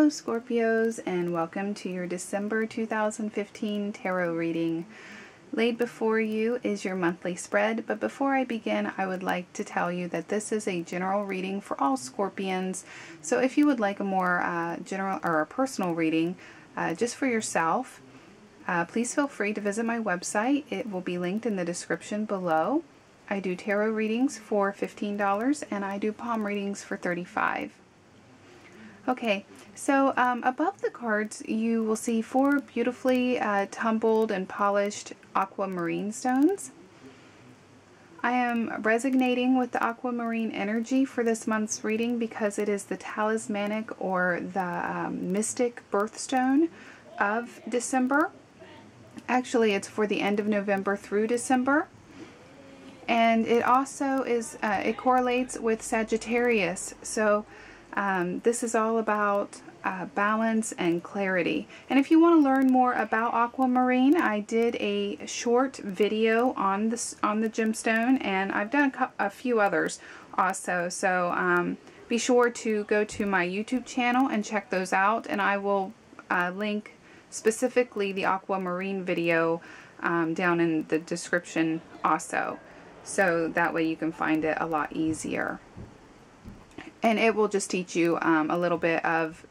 Hello Scorpios, and welcome to your December 2015 tarot reading. Laid before you is your monthly spread, but before I begin I would like to tell you that this is a general reading for all Scorpions. So if you would like a more general or a personal reading just for yourself, please feel free to visit my website. It will be linked in the description below. I do tarot readings for $15 and I do palm readings for $35. Okay, so above the cards you will see 4 beautifully tumbled and polished aquamarine stones. I am resonating with the aquamarine energy for this month's reading because it is the talismanic or the mystic birthstone of December. Actually, it's for the end of November through December. And it also is, it correlates with Sagittarius. So this is all about balance and clarity. And if you want to learn more about aquamarine, I did a short video on the gemstone, and I've done a few others also. So be sure to go to my YouTube channel and check those out, and I will link specifically the aquamarine video down in the description also, so that way you can find it a lot easier. And it will just teach you a little bit of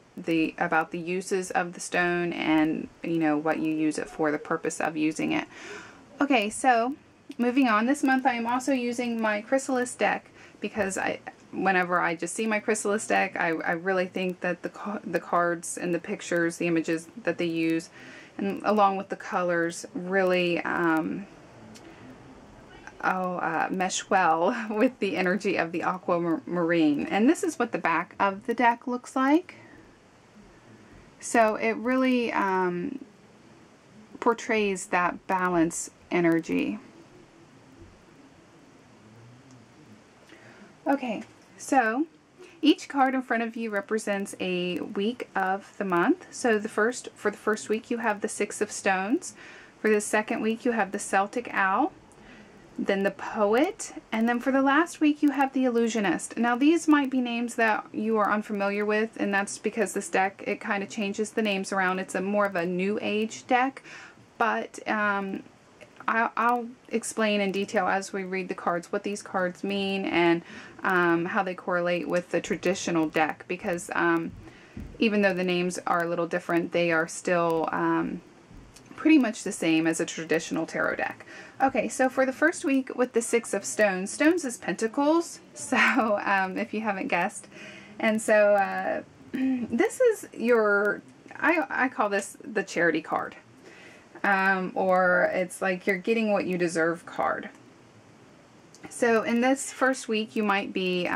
about the uses of the stone and, you know, what you use it for, the purpose of using it. Okay, so moving on, this month I am also using my chrysalis deck because whenever I just see my chrysalis deck, I really think that the cards and the pictures, the images that they use, and along with the colors, really mesh well with the energy of the aquamarine. And this is what the back of the deck looks like. So it really portrays that balance energy. Okay, so each card in front of you represents a week of the month. So for the first week you have the 6 of Stones. For the second week you have the Celtic Owl, then the Poet, and then for the last week you have the Illusionist. Now these might be names that you are unfamiliar with, and that's because this deck, it kind of changes the names around. It's more of a new age deck, but I'll explain in detail as we read the cards what these cards mean and how they correlate with the traditional deck, because even though the names are a little different, they are still pretty much the same as a traditional tarot deck. Okay, so for the first week with the 6 of Stones, Stones is Pentacles, so if you haven't guessed. And so this is your, I call this the charity card. Or it's like you're getting what you deserve card. So in this first week you might be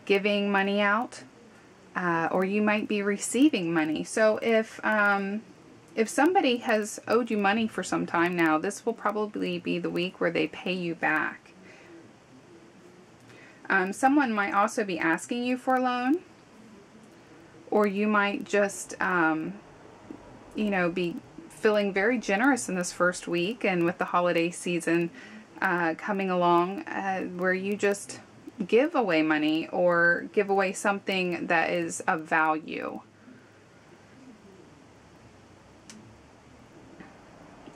giving money out, or you might be receiving money. So if somebody has owed you money for some time now, this will probably be the week where they pay you back. Someone might also be asking you for a loan, or you might just, you know, be feeling very generous in this first week, and with the holiday season coming along, where you just give away money or give away something that is of value.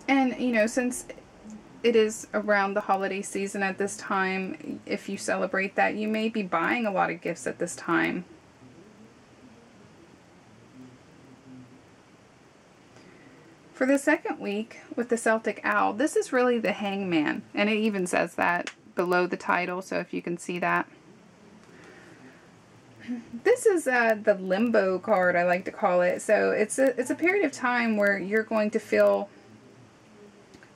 And, you know, since it is around the holiday season at this time, if you celebrate that, you may be buying a lot of gifts at this time. For the second week with the Celtic Owl, this is really the Hangman, and it even says that below the title, so if you can see that. This is the limbo card, I like to call it. So it's a period of time where you're going to feel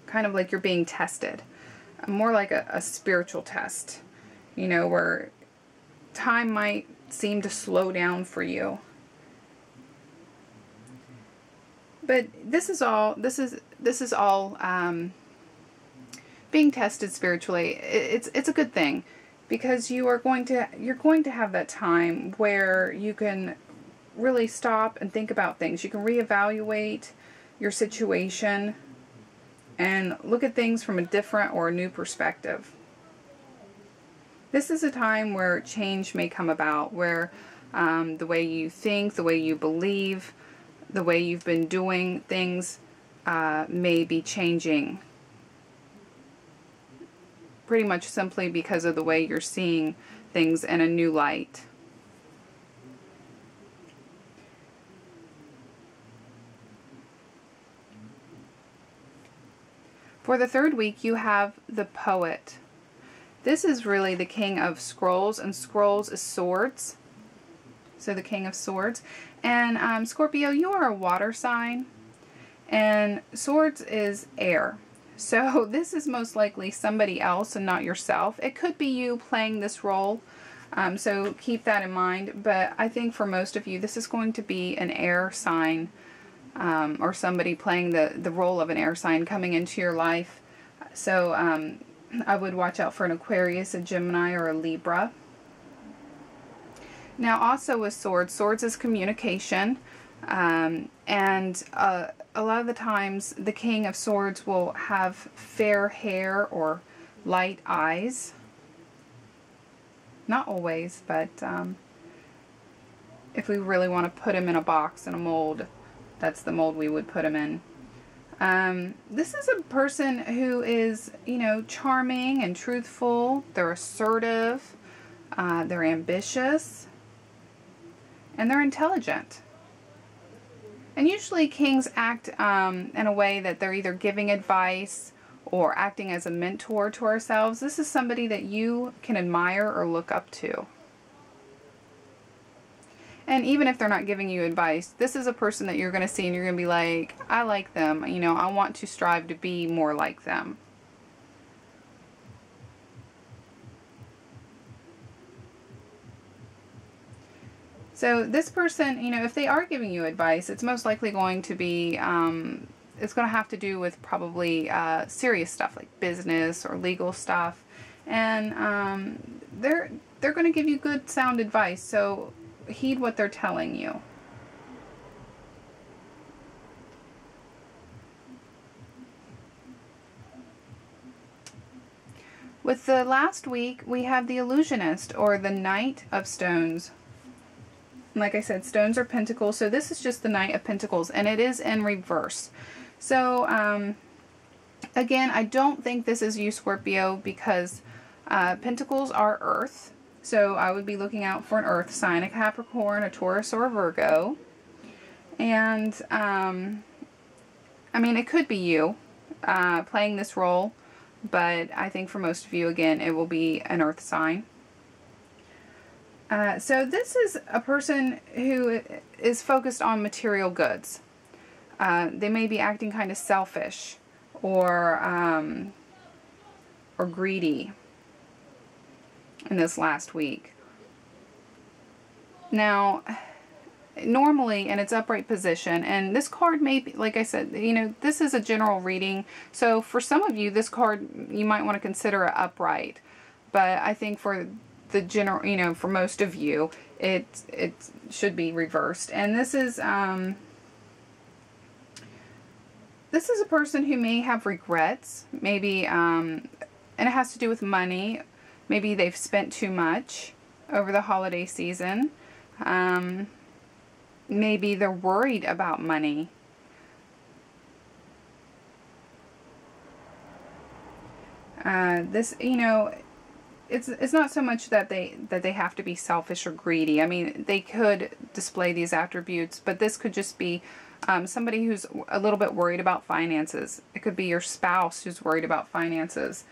kind of like you're being tested, more like a spiritual test, you know, where time might seem to slow down for you. But this is all being tested spiritually. It's a good thing, because you're going to have that time where you can really stop and think about things. You can reevaluate your situation and look at things from a different or a new perspective. This is a time where change may come about, where the way you think, the way you believe, the way you've been doing things may be changing. Pretty much simply because of the way you're seeing things in a new light. For the third week, you have the Poet. This is really the King of Scrolls, and Scrolls is swords. So the King of Swords. And Scorpio, you are a water sign, and swords is air. So this is most likely somebody else and not yourself. It could be you playing this role, so keep that in mind. But I think for most of you, this is going to be an air sign, or somebody playing the role of an air sign coming into your life. So I would watch out for an Aquarius, a Gemini, or a Libra. Now also with swords, swords is communication, and a lot of the times the King of Swords will have fair hair or light eyes. Not always, but if we really want to put him in a box, in a mold, that's the mold we would put him in. This is a person who is, you know, charming and truthful. They're assertive, they're ambitious, and they're intelligent. And usually kings act in a way that they're either giving advice or acting as a mentor to ourselves. This is somebody that you can admire or look up to. And even if they're not giving you advice, this is a person that you're going to see and you're going to be like, I like them. You know, I want to strive to be more like them. So this person, you know, if they are giving you advice, it's most likely going to be, it's going to have to do with probably serious stuff like business or legal stuff. And they're going to give you good sound advice, so heed what they're telling you. With the last week, we have the Illusionist, or the Knight of Stones. Like I said, stones are pentacles, so this is just the Knight of Pentacles, and it is in reverse. So, again, I don't think this is you, Scorpio, because pentacles are earth. So I would be looking out for an earth sign, a Capricorn, a Taurus, or a Virgo. And, I mean, it could be you playing this role, but I think for most of you, again, it will be an earth sign. So this is a person who is focused on material goods. They may be acting kind of selfish or greedy in this last week. Now, normally in its upright position, and this card may be, like I said, you know, this is a general reading. So for some of you, this card you might want to consider upright. But I think for the general, you know, for most of you, it should be reversed. And this is a person who may have regrets, maybe, and it has to do with money. Maybe they've spent too much over the holiday season. Maybe they're worried about money. This, you know, it's not so much that they have to be selfish or greedy. I mean, they could display these attributes, but this could just be somebody who's a little bit worried about finances. It could be your spouse who's worried about finances.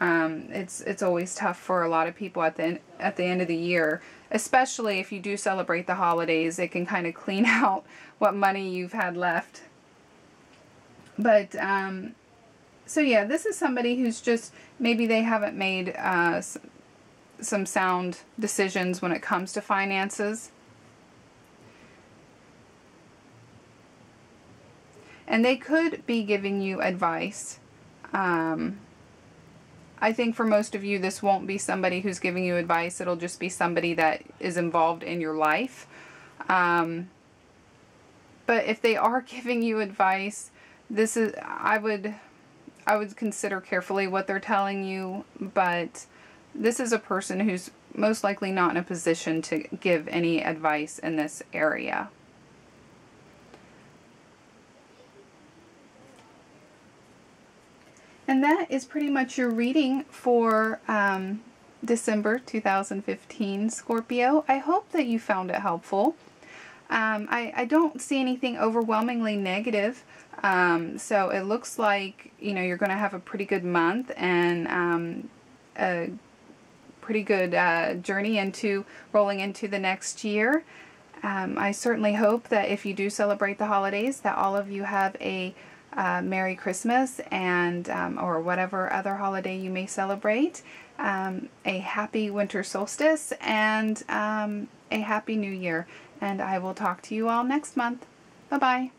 It's always tough for a lot of people at the end of the year, especially if you do celebrate the holidays. It can kind of clean out what money you've had left. But so yeah, this is somebody who's just, maybe they haven't made some sound decisions when it comes to finances. And they could be giving you advice. I think for most of you, this won't be somebody who's giving you advice. It'll just be somebody that is involved in your life. But if they are giving you advice, this is, I would consider carefully what they're telling you. But this is a person who's most likely not in a position to give any advice in this area. And that is pretty much your reading for December 2015, Scorpio. I hope that you found it helpful. I don't see anything overwhelmingly negative. So it looks like, you know, you're going to have a pretty good month and a pretty good journey into rolling into the next year. I certainly hope that if you do celebrate the holidays, that all of you have a Merry Christmas and or whatever other holiday you may celebrate, a happy winter solstice, and a happy new year. And I will talk to you all next month. Bye-bye.